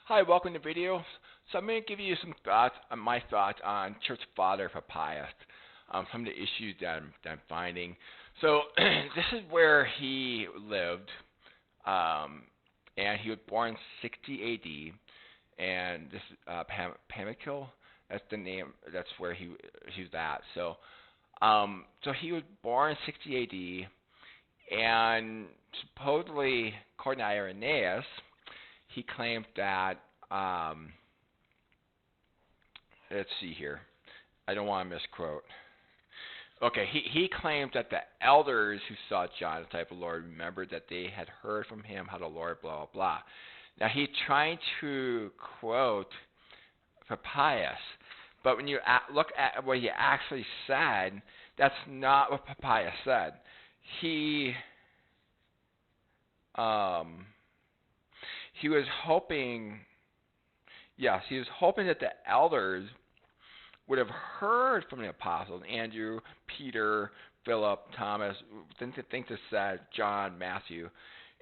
Hi, welcome to the video. So I'm going to give you some thoughts on my thoughts on Church Father Papias, some of the issues that I'm finding. So this is where he lived, and he was born in 60 A.D. And this Pamikil, that's the name. That's where he was at. So he was born in 60 A.D. and supposedly, according to Irenaeus, he claimed that, let's see here, I don't want to misquote. Okay, he claimed that the elders who saw John, the disciple of the Lord, remembered that they had heard from him how the Lord blah, blah, blah. Now, he's trying to quote Papias, but when you look at what he actually said, that's not what Papias said. He was hoping, yes, he was hoping that the elders would have heard from the apostles, Andrew, Peter, Philip, Thomas, think this said, John, Matthew.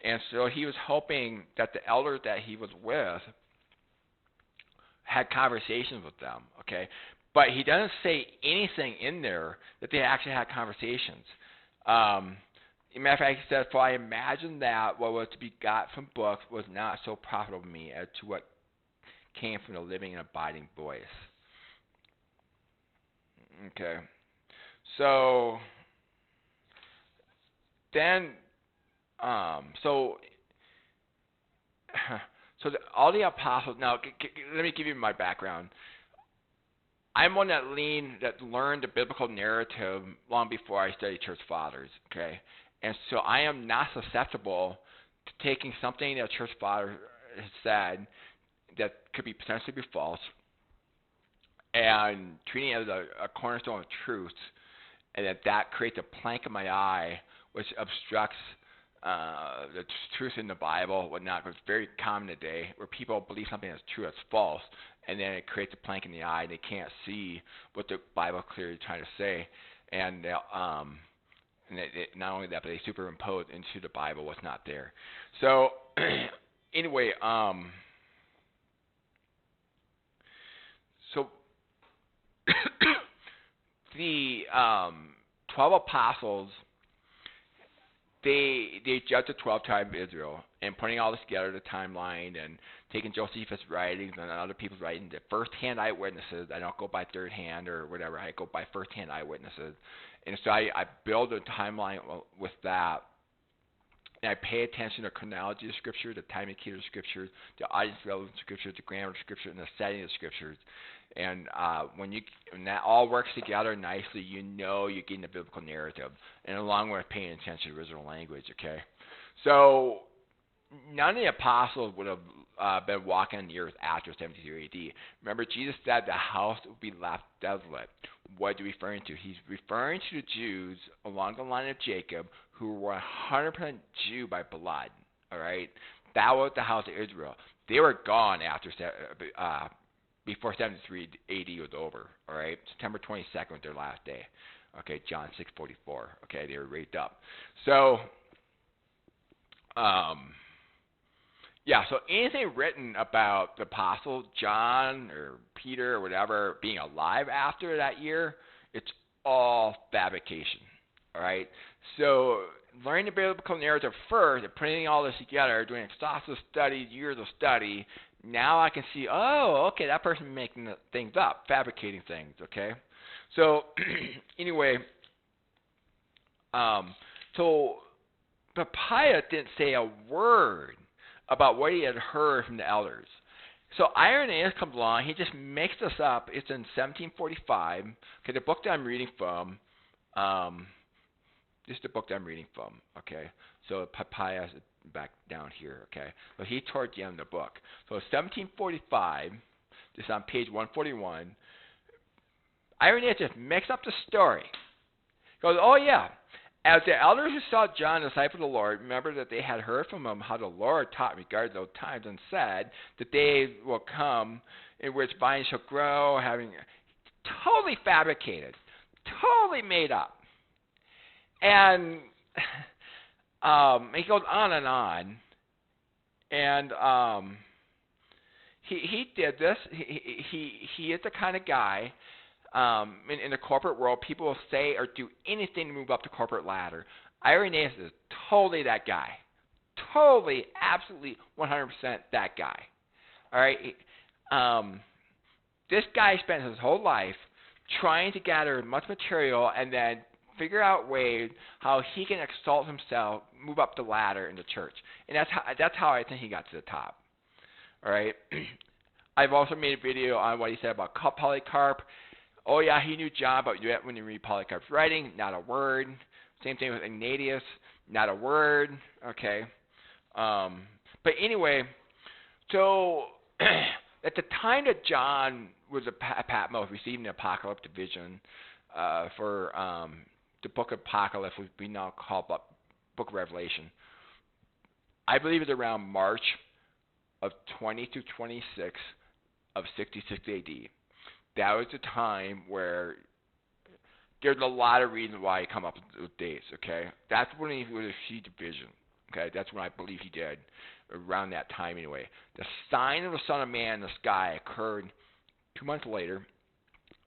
And so he was hoping that the elders that he was with had conversations with them, okay? But he doesn't say anything in there that they actually had conversations. As a matter of fact, he said, "For I imagine that what was to be got from books was not so profitable to me as to what came from the living and abiding voice." Okay. So then, so all the apostles. Now, let me give you my background. I'm one that learned the biblical narrative long before I studied church fathers. Okay. And so I am not susceptible to taking something that a church father has said that could be potentially be false and treating it as a cornerstone of truth, and that creates a plank in my eye which obstructs the truth in the Bible, whatnot. It's very common today where people believe something that's true that's false, and then it creates a plank in the eye, and they can't see what the Bible clearly is trying to say, and not only that, but they superimpose into the Bible what's not there. So anyway, so the 12 apostles, they judged the 12 tribes of Israel, and putting all this together, the timeline, and taking Josephus' writings and other people's writings, the first-hand eyewitnesses. I don't go by third-hand or whatever. I go by first-hand eyewitnesses. And so I build a timeline with that. And I pay attention to chronology of Scripture, the timing key of Scripture, the audience relevant Scripture, the grammar of Scripture, and the setting of Scriptures. And when that all works together nicely, you're getting the biblical narrative, and along with paying attention to the original language. Okay, so none of the apostles would have been walking on the earth after 73 A.D. Remember, Jesus said the house would be left desolate. What is he referring to? He's referring to the Jews along the line of Jacob who were 100% Jew by blood. All right, that was the house of Israel. They were gone after before 73 A.D. was over. All right, September 22nd was their last day. Okay, John 6:44. Okay, they were raised up. So, yeah, so anything written about the apostles, John or Peter or whatever, being alive after that year, it's all fabrication. All right? So learning the biblical narrative first and putting all this together, doing exhaustive studies, years of study, now I can see, oh, okay, that person's making things up, fabricating things, okay? So anyway, so Papias didn't say a word about what he had heard from the elders. So Irenaeus comes along, he just makes this up. It's in 1745. Okay, the book that I'm reading from, this is the book that I'm reading from, okay? So Papias is back down here, okay? So he towards the end of the book. So 1745, this is on page 141, Irenaeus just makes up the story. He goes, oh yeah, as the elders who saw John, the disciple of the Lord, remember that they had heard from him how the Lord taught regarding those times, and said, the days will come in which vines shall grow, having totally fabricated, totally made up. And he goes on, and he did this. He is the kind of guy. In the corporate world, people will say or do anything to move up the corporate ladder. Irenaeus is totally that guy. Totally, absolutely, 100% that guy. All right. This guy spent his whole life trying to gather as much material and then figure out ways how he can exalt himself, move up the ladder in the church, and that's how I think he got to the top. All right. I've also made a video on what he said about Polycarp. Oh yeah, he knew John, but yet when you read Polycarp's writing, not a word. Same thing with Ignatius, not a word. Okay. But anyway, so at the time that John was at Patmos receiving the apocalyptic vision for the book of Apocalypse, which we now call Book of Revelation, I believe it's around March of 20 to 26 of 66 AD. That was the time where there's a lot of reasons why he come up with dates, okay? That's when he would see the vision, okay? That's when I believe he did, around that time anyway. The sign of the Son of Man in the sky occurred 2 months later,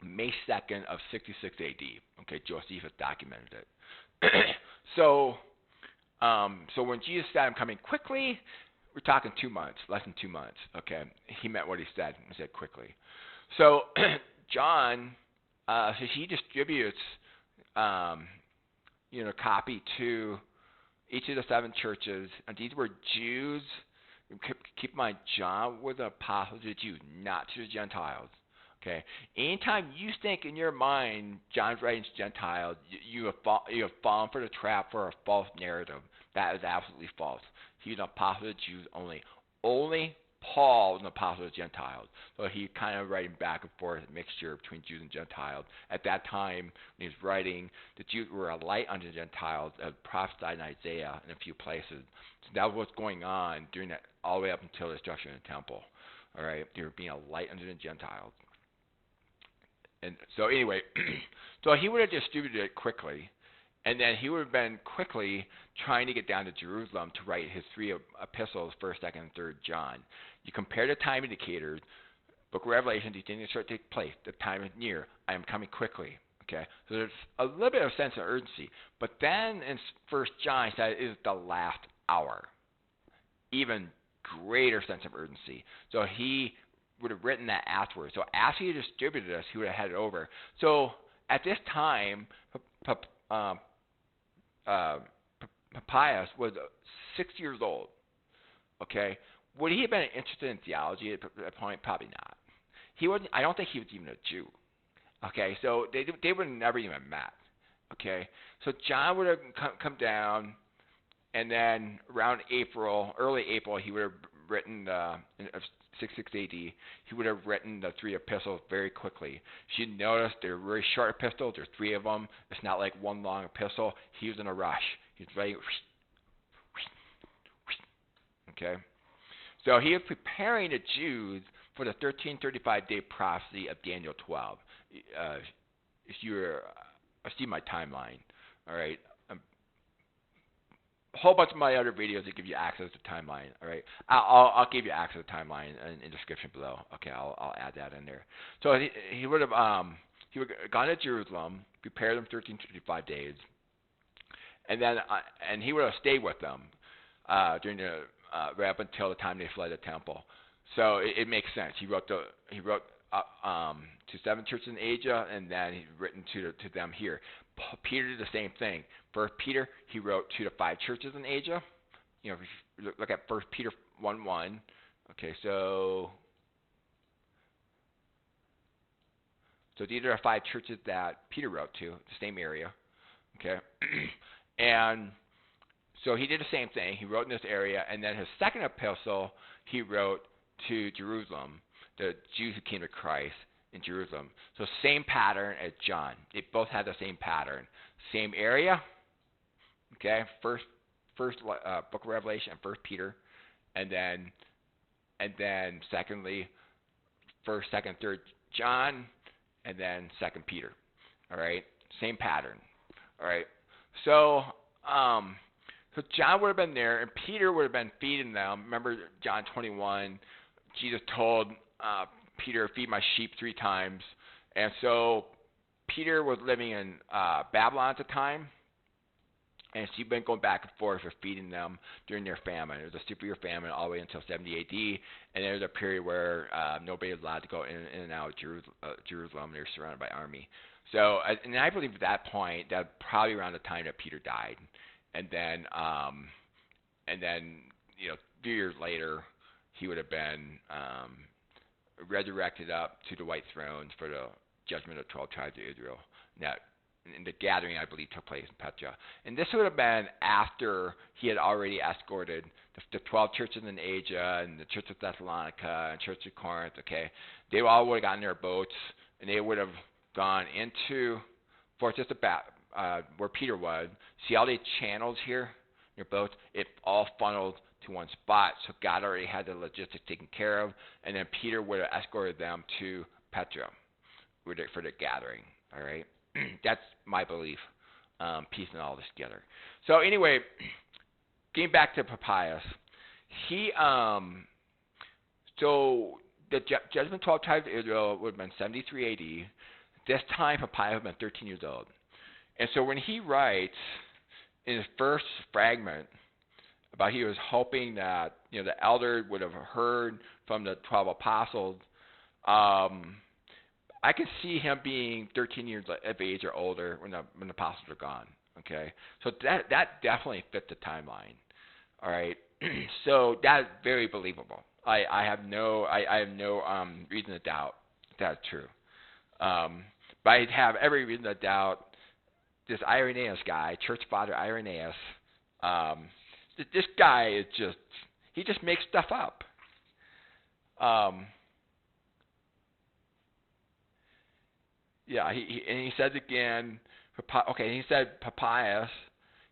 May 2nd of 66 AD, okay? Josephus documented it. So when Jesus said, I'm coming quickly, we're talking 2 months, less than 2 months, okay? He meant what he said. He said quickly. So John, so he distributes, copy to each of the 7 churches, and these were Jews. Keep in mind, John was an apostle to the Jews, not to the Gentiles. Okay. Anytime you think in your mind John's writing to Gentiles, you have fallen for the trap for a false narrative. That is absolutely false. He's an apostle to the Jews only. Only Paul was an apostle to Gentiles. So he's kind of writing back and forth, a mixture between Jews and Gentiles. At that time, when he was writing, the Jews were a light unto the Gentiles, as prophesied in Isaiah in a few places. So that was what's going on during that, all the way up until the destruction of the temple. All right, they were being a light unto the Gentiles. And so anyway, so he would have distributed it quickly, and then he would have been quickly trying to get down to Jerusalem to write his 3 epistles, 1st, 2nd, and 3rd John. You compare the time indicators, Book of Revelation, these things start to take place. The time is near. I am coming quickly. Okay, so there's a little bit of a sense of urgency. But then in 1st John, he said it is the last hour. Even greater sense of urgency. So he would have written that afterwards. So after he distributed this, he would have had it over. So at this time, Papias was 6 years old. Okay, would he have been interested in theology at that point? Probably not. He wasn't. I don't think he was even a Jew. Okay, so they would have never even met. Okay, so John would have come down, and then around April, early April, he would have written in 66 AD. He would have written the 3 epistles very quickly. You should notice they're very short epistles. There's 3 of them. It's not like one long epistle. He was in a rush. He was very okay. So he was preparing the Jews for the 1335-day prophecy of Daniel 12. If you're, see my timeline, all right. A whole bunch of my other videos that give you access to timeline. All right, I'll give you access to timeline in the description below. Okay, I'll add that in there. So he would have gone to Jerusalem, prepared them 1335 days, and then and he would have stayed with them during the right up until the time they fled the temple. So it makes sense. He wrote to 7 churches in Asia, and then he's written to them here. Peter did the same thing. First Peter, he wrote to the 5 churches in Asia. If you look at 1 Peter 1:1. Okay, so these are the 5 churches that Peter wrote to, the same area. Okay, and so he did the same thing. He wrote in this area, and then his second epistle he wrote to Jerusalem, the Jews who came to Christ in Jerusalem. So same pattern as John. They both had the same pattern, same area. Okay, first Book of Revelation, 1 Peter, and then secondly, 1st, 2nd, 3rd John, and then 2nd Peter. All right, same pattern. All right, so John would have been there, and Peter would have been feeding them. Remember John 21. Jesus told Peter, "Feed my sheep 3 times," and so Peter was living in Babylon at the time, and she'd been going back and forth for feeding them during their famine. It was a super famine all the way until 70 A.D., and there was a period where nobody was allowed to go in and out of Jerusalem. They were surrounded by army. So, and I believe at that point, that probably around the time that Peter died, and then, you know, 3 years later, he would have been resurrected up to the white thrones for the judgment of 12 tribes of Israel. Now, and the gathering, I believe, took place in Petra. And this would have been after he had already escorted the 12 churches in Asia and the Church of Thessalonica and Church of Corinth, okay? They all would have gotten their boats, and they would have gone into Fortress of where Peter was. See all these channels here in your boats? It all funneled to one spot, so God already had the logistics taken care of, and then Peter would have escorted them to Petra for the gathering, all right? That's my belief, piecing all this together. So anyway, getting back to Papias, he so the judgment 12 tribes of Israel would have been 73 A.D. This time Papias would have been 13 years old, and so when he writes in his first fragment about he was hoping that the elder would have heard from the 12 apostles. I can see him being 13 years of age or older when the apostles are gone. Okay, so that definitely fit the timeline. All right, so that's very believable. I have no reason to doubt that's true. But I have every reason to doubt this Irenaeus guy, Church Father Irenaeus. This guy is he just makes stuff up. Yeah, he says again, he said Papias,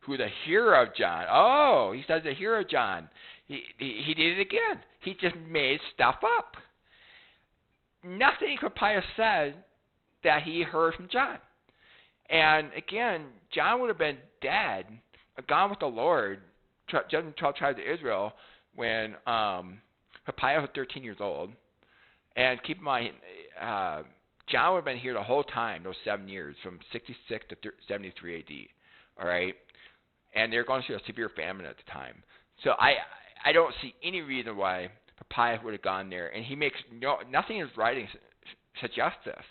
who was a hearer of John. Oh, he says a hearer of John. He did it again. He just made stuff up. Nothing Papias said that he heard from John. And again, John would have been dead, gone with the Lord, judging 12 tribes of Israel, when Papias was 13 years old. And keep in mind, John would have been here the whole time, those 7 years, from 66 to 73 A.D., all right? And they're going through a severe famine at the time. So I don't see any reason why Papias would have gone there. And he makes nothing in his writing suggests this.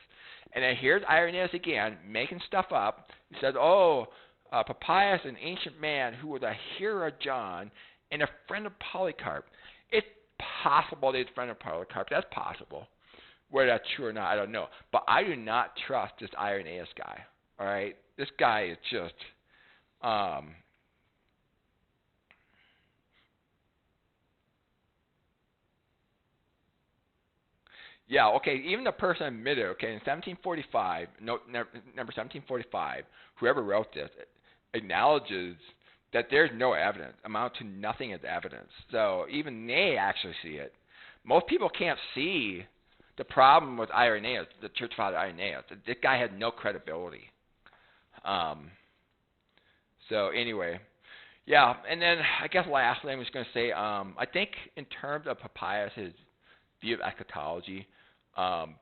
And then here's Irenaeus again, making stuff up. He says, Papias, an ancient man who was a hearer of John and a friend of Polycarp. It's possible that he's a friend of Polycarp. That's possible. Whether that's true or not, I don't know. But I do not trust this Irenaeus guy. All right? This guy is just... yeah, okay, even the person admitted, okay, in 1745, number 1745, whoever wrote this acknowledges that there's no evidence, amount to nothing as evidence. So even they actually see it. Most people can't see the problem with Irenaeus, the church father Irenaeus. This guy had no credibility. So anyway, yeah, and then I guess lastly I'm just going to say, I think in terms of Papias' view of eschatology,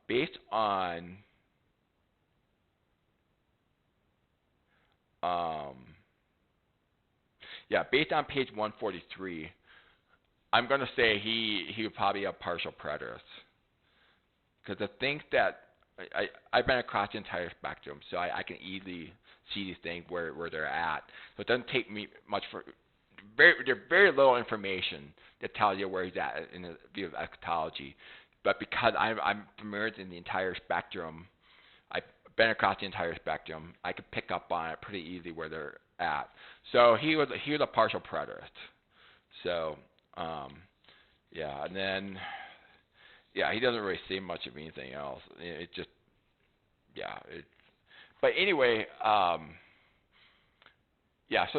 based on based on page 143, I'm going to say he would probably be a partial preterist. Because I think that I've been across the entire spectrum, so I can easily see these things where they're at. So it doesn't take me much there's very little information that tells you where he's at in the view of eschatology. But because I'm familiar in the entire spectrum, I've been across the entire spectrum, I could pick up on it pretty easily where they're at. So he was a partial preterist. So and then he doesn't really say much of anything else. It just but anyway, so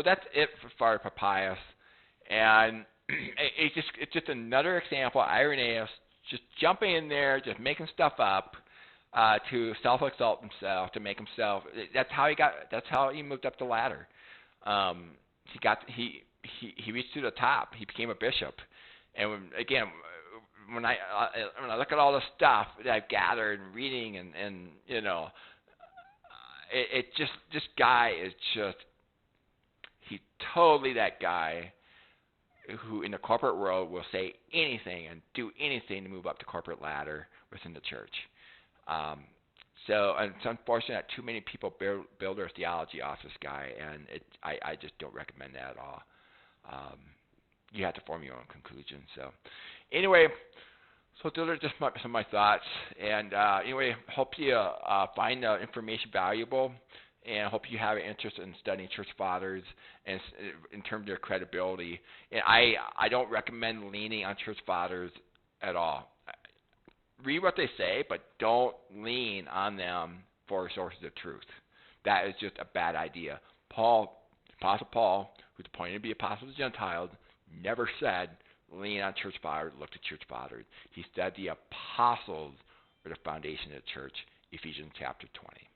that's it for Father Papias, and it's just another example of Irenaeus just jumping in there, just making stuff up to self-exalt himself, to make himself. That's how he moved up the ladder. He reached to the top. He became a bishop, and again, when I look at all the stuff that I've gathered and reading and it just this guy is just he's totally that guy who in the corporate world will say anything and do anything to move up the corporate ladder within the church. And it's unfortunate that too many people build their theology off this guy, and I just don't recommend that at all. You have to form your own conclusion. So, anyway, so those are just some of my thoughts. And anyway, hope you find the information valuable, and hope you have an interest in studying church fathers and in terms of their credibility. And I don't recommend leaning on church fathers at all. Read what they say, but don't lean on them for sources of truth. That is just a bad idea. Apostle Paul, who's appointed to be apostle to the Gentiles, never said lean on church fathers, look to church fathers. He said the apostles are the foundation of the church, Ephesians chapter 20.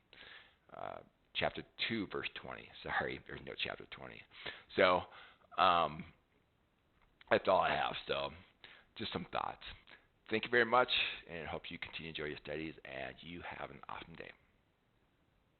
Chapter 2, verse 20. Sorry, there's no chapter 20. So, that's all I have. So, just some thoughts. Thank you very much, and hope you continue to enjoy your studies, and you have an awesome day.